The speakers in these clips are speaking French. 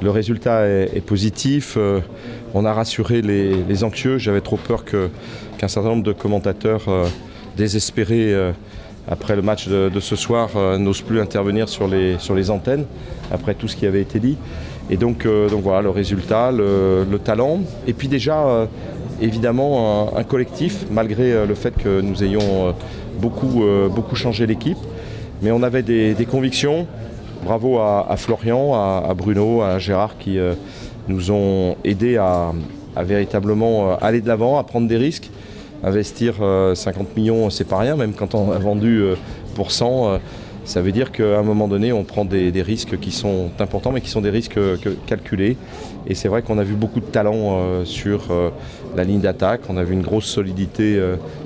le résultat est positif. On a rassuré les anxieux. J'avais trop peur qu'un certain nombre de commentateurs désespérés après le match de ce soir n'osent plus intervenir sur les antennes, après tout ce qui avait été dit. Et donc voilà, le résultat, le talent, et puis déjà évidemment un collectif, malgré le fait que nous ayons beaucoup changé l'équipe. Mais on avait des convictions. Bravo à Florian, à Bruno, à Gérard qui nous ont aidés à véritablement aller de l'avant, à prendre des risques. Investir 50 millions, c'est pas rien, même quand on a vendu pour 100, ça veut dire qu'à un moment donné, on prend des risques qui sont importants, mais qui sont des risques calculés. Et c'est vrai qu'on a vu beaucoup de talent sur la ligne d'attaque, on a vu une grosse solidité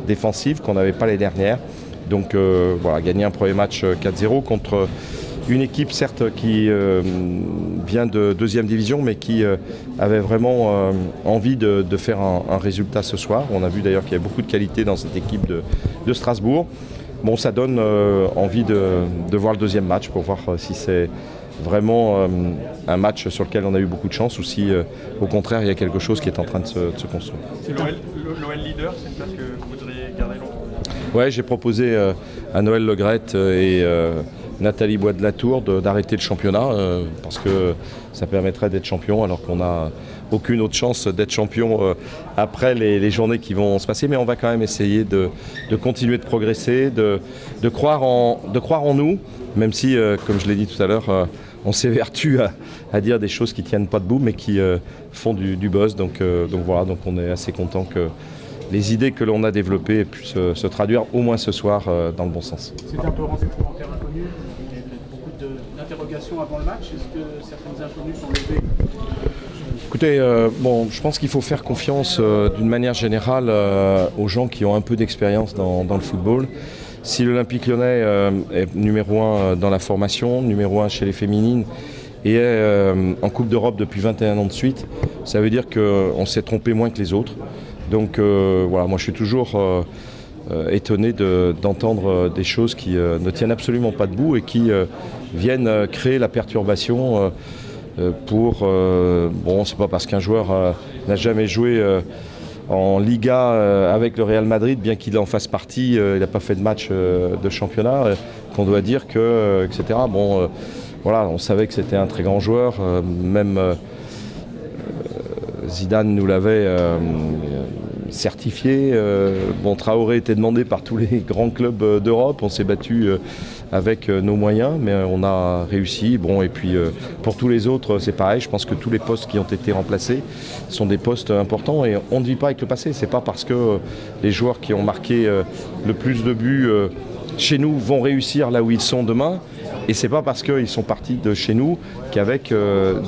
défensive qu'on n'avait pas les dernières. Donc voilà, gagner un premier match 4-0 contre une équipe certes qui vient de deuxième division, mais qui avait vraiment envie de faire un résultat ce soir. On a vu d'ailleurs qu'il y a beaucoup de qualité dans cette équipe de Strasbourg. Bon, ça donne envie de voir le deuxième match pour voir si c'est vraiment un match sur lequel on a eu beaucoup de chance ou si au contraire il y a quelque chose qui est en train de se construire. C'est l'OL leader, c'est une place que vous voudriez garder longtemps? Ouais, j'ai proposé à Noël Le Graët et Nathalie Bois de la Tour d'arrêter le championnat parce que ça permettrait d'être champion alors qu'on n'a aucune autre chance d'être champion après les journées qui vont se passer. Mais on va quand même essayer de continuer de progresser, de croire en nous, même si, comme je l'ai dit tout à l'heure, on s'évertue à dire des choses qui ne tiennent pas debout mais qui font du buzz. Donc voilà, donc on est assez content que les idées que l'on a développées puissent se traduire au moins ce soir dans le bon sens. C'était un peu rendez-vous en terre inconnue, il y avait beaucoup d'interrogations avant le match. Est-ce que certaines inconnues sont levées? Écoutez, bon, je pense qu'il faut faire confiance d'une manière générale aux gens qui ont un peu d'expérience dans le football. Si l'Olympique Lyonnais est numéro 1 dans la formation, numéro 1 chez les féminines et est en Coupe d'Europe depuis 21 ans de suite, ça veut dire qu'on s'est trompé moins que les autres. Donc voilà, moi je suis toujours étonné d'entendre des choses qui ne tiennent absolument pas debout et qui viennent créer la perturbation bon, c'est pas parce qu'un joueur n'a jamais joué en Liga avec le Real Madrid, bien qu'il en fasse partie, il n'a pas fait de match de championnat, qu'on doit dire que, etc. Bon, voilà, on savait que c'était un très grand joueur, même Zidane nous l'avait certifié. Bon, Traoré était demandé par tous les grands clubs d'Europe. On s'est battu avec nos moyens, mais on a réussi. Bon, et puis pour tous les autres, c'est pareil. Je pense que tous les postes qui ont été remplacés sont des postes importants et on ne vit pas avec le passé. C'est pas parce que les joueurs qui ont marqué le plus de buts chez nous vont réussir là où ils sont demain. Et c'est pas parce qu'ils sont partis de chez nous qu'avec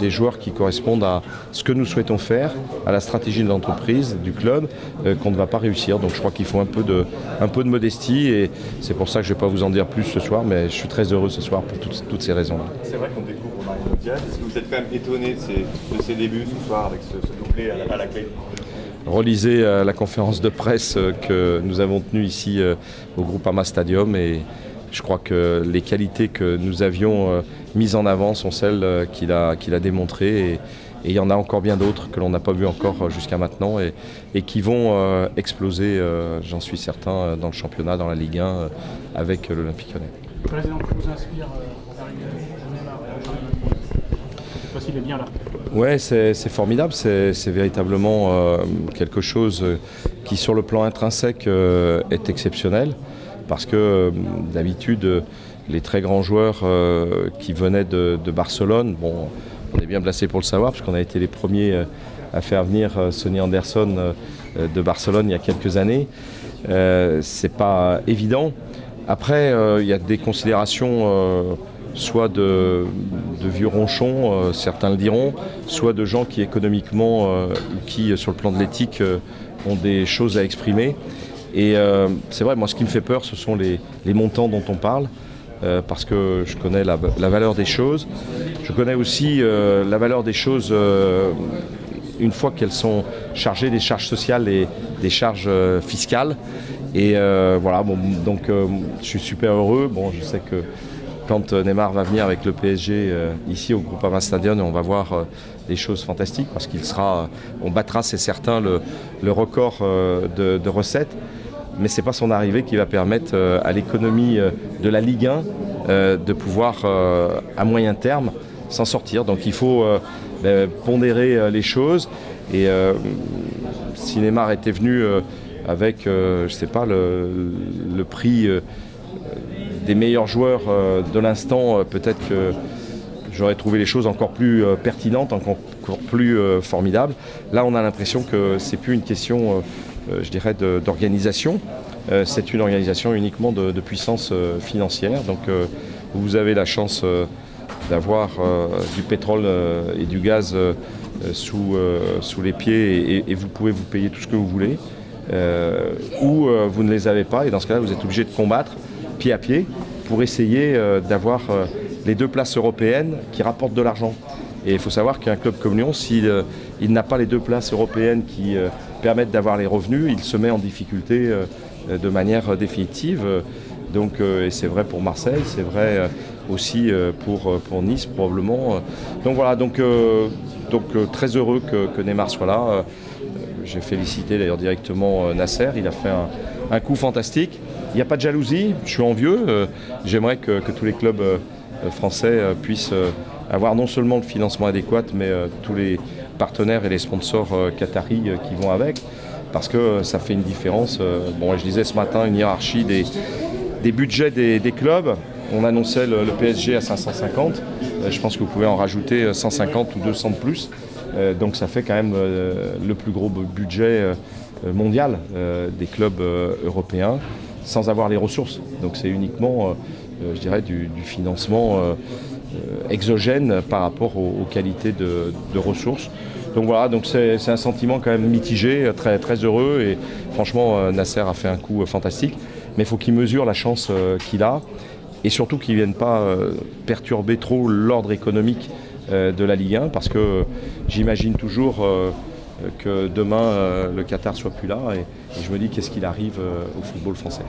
des joueurs qui correspondent à ce que nous souhaitons faire, à la stratégie de l'entreprise, du club, qu'on ne va pas réussir. Donc je crois qu'il faut un peu de modestie et c'est pour ça que je ne vais pas vous en dire plus ce soir, mais je suis très heureux ce soir pour toutes ces raisons-là. C'est vrai qu'on découvre Mario Diaz. Est-ce que vous êtes quand même étonné de ses débuts ce soir avec ce doublé à la clé? Relisez la conférence de presse que nous avons tenue ici au Groupama Stadium et je crois que les qualités que nous avions mises en avant sont celles qu'il a démontrées et il y en a encore bien d'autres que l'on n'a pas vu encore jusqu'à maintenant et qui vont exploser, j'en suis certain, dans le championnat, dans la Ligue 1 avec l'Olympique Lyonnais. Le président qui vous inspire Neymar, je sais pas s'il est bien là. Ouais, c'est formidable, c'est véritablement quelque chose qui sur le plan intrinsèque est exceptionnel. Parce que d'habitude, les très grands joueurs qui venaient de Barcelone, bon, on est bien placé pour le savoir, parce qu'on a été les premiers à faire venir Sonny Anderson de Barcelone il y a quelques années. C'est pas évident. Après, il y a des considérations soit de vieux ronchons, certains le diront, soit de gens qui économiquement ou qui, sur le plan de l'éthique, ont des choses à exprimer. Et c'est vrai, moi ce qui me fait peur, ce sont les montants dont on parle, parce que je connais la valeur des choses. Je connais aussi la valeur des choses une fois qu'elles sont chargées des charges sociales et des charges fiscales. Et voilà, bon, donc je suis super heureux. Bon, je sais que quand Neymar va venir avec le PSG ici au Groupama Stadium, on va voir des choses fantastiques parce on battra, c'est certain, le record de recettes. Mais ce n'est pas son arrivée qui va permettre à l'économie de la Ligue 1 de pouvoir, à moyen terme, s'en sortir. Donc il faut pondérer les choses. Et si Neymar était venu avec, je ne sais pas, le prix des meilleurs joueurs de l'instant, peut-être que j'aurais trouvé les choses encore plus pertinentes, encore plus formidables. Là, on a l'impression que ce n'est plus une question, je dirais, d'organisation. C'est une organisation uniquement de puissance financière. Donc, vous avez la chance d'avoir du pétrole et du gaz sous les pieds et vous pouvez vous payer tout ce que vous voulez. Ou vous ne les avez pas et dans ce cas-là, vous êtes obligé de combattre pied à pied pour essayer d'avoir les 2 places européennes qui rapportent de l'argent. Et il faut savoir qu'un club comme Lyon, s'il n'a pas les 2 places européennes qui permettent d'avoir les revenus, il se met en difficulté de manière définitive. Donc, et c'est vrai pour Marseille, c'est vrai aussi pour Nice probablement. Donc voilà, donc très heureux que Neymar soit là. J'ai félicité d'ailleurs directement Nasser, il a fait un coup fantastique. Il n'y a pas de jalousie, je suis envieux. J'aimerais que tous les clubs français puissent avoir non seulement le financement adéquat, mais tous les partenaires et les sponsors qataris qui vont avec, parce que ça fait une différence. Bon, je disais ce matin une hiérarchie des budgets des clubs. On annonçait le PSG à 550. Je pense que vous pouvez en rajouter 150 ou 200 de plus. Donc ça fait quand même le plus gros budget mondial des clubs européens sans avoir les ressources. Donc c'est uniquement, je dirais, du financement exogène par rapport aux qualités de ressources. Donc voilà, donc c'est un sentiment quand même mitigé, très, très heureux et franchement Nasser a fait un coup fantastique. Mais il faut qu'il mesure la chance qu'il a et surtout qu'il ne vienne pas perturber trop l'ordre économique de la Ligue 1 parce que j'imagine toujours que demain le Qatar soit plus là et je me dis qu'est-ce qu'il arrive au football français.